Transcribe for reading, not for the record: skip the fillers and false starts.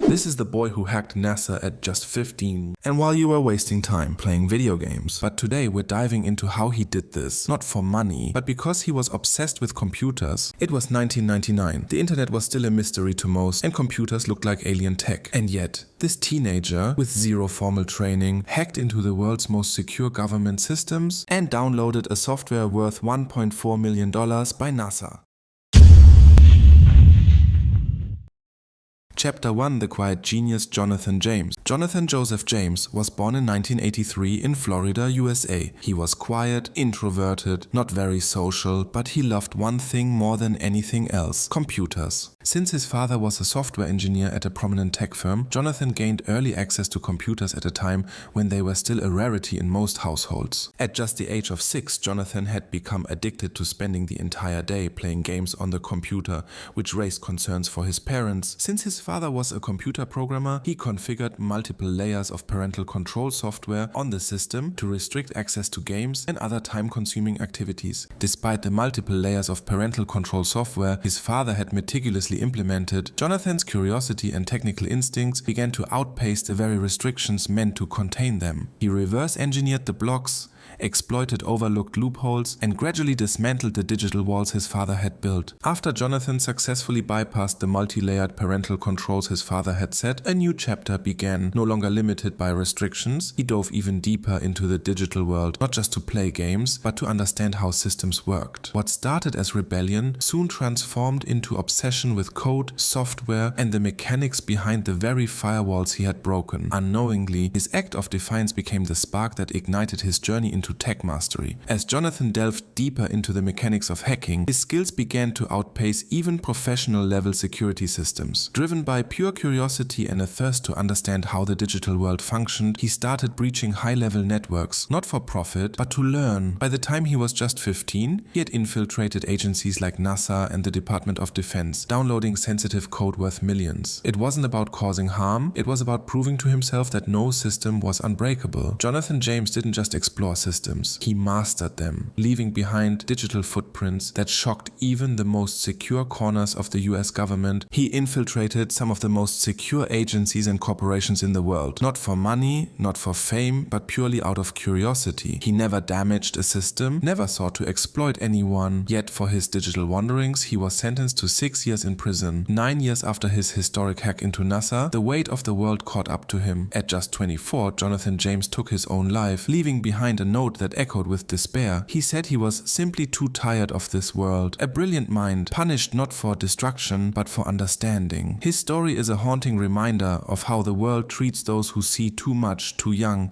This is the boy who hacked NASA at just 15. And while you were wasting time playing video games. But today we're diving into how he did this. Not for money, but because he was obsessed with computers. It was 1999. The internet was still a mystery to most, and computers looked like alien tech. And yet, this teenager, with zero formal training, hacked into the world's most secure government systems and downloaded a software worth $1.4 million by NASA. Chapter 1: The Quiet Genius Jonathan James. Jonathan Joseph James was born in 1983 in Florida, USA. He was quiet, introverted, not very social, but he loved one thing more than anything else: computers. Since his father was a software engineer at a prominent tech firm, Jonathan gained early access to computers at a time when they were still a rarity in most households. At just the age of 6, Jonathan had become addicted to spending the entire day playing games on the computer, which raised concerns for his parents. Since his father was a computer programmer, he configured multiple layers of parental control software on the system to restrict access to games and other time-consuming activities. Despite the multiple layers of parental control software his father had meticulously implemented, Jonathan's curiosity and technical instincts began to outpace the very restrictions meant to contain them. He reverse-engineered the blocks, exploited overlooked loopholes, and gradually dismantled the digital walls his father had built. After Jonathan successfully bypassed the multi-layered parental controls his father had set, a new chapter began. No longer limited by restrictions, he dove even deeper into the digital world, not just to play games, but to understand how systems worked. What started as rebellion soon transformed into obsession with code, software, and the mechanics behind the very firewalls he had broken. Unknowingly, his act of defiance became the spark that ignited his journey into tech mastery. As Jonathan delved deeper into the mechanics of hacking, his skills began to outpace even professional-level security systems. Driven by pure curiosity and a thirst to understand how the digital world functioned, he started breaching high-level networks, not for profit, but to learn. By the time he was just 15, he had infiltrated agencies like NASA and the Department of Defense, downloading sensitive code worth millions. It wasn't about causing harm, it was about proving to himself that no system was unbreakable. Jonathan James didn't just explore systems, he mastered them, leaving behind digital footprints that shocked even the most secure corners of the US government. He infiltrated some of the most secure agencies and corporations in the world, not for money, not for fame, but purely out of curiosity. He never damaged a system, never sought to exploit anyone, yet for his digital wanderings he was sentenced to 6 years in prison. 9 years after his historic hack into NASA, the weight of the world caught up to him. At just 24, Jonathan James took his own life, leaving behind a note that echoed with despair. He said he was simply too tired of this world. A brilliant mind, punished not for destruction, but for understanding. His story is a haunting reminder of how the world treats those who see too much too young,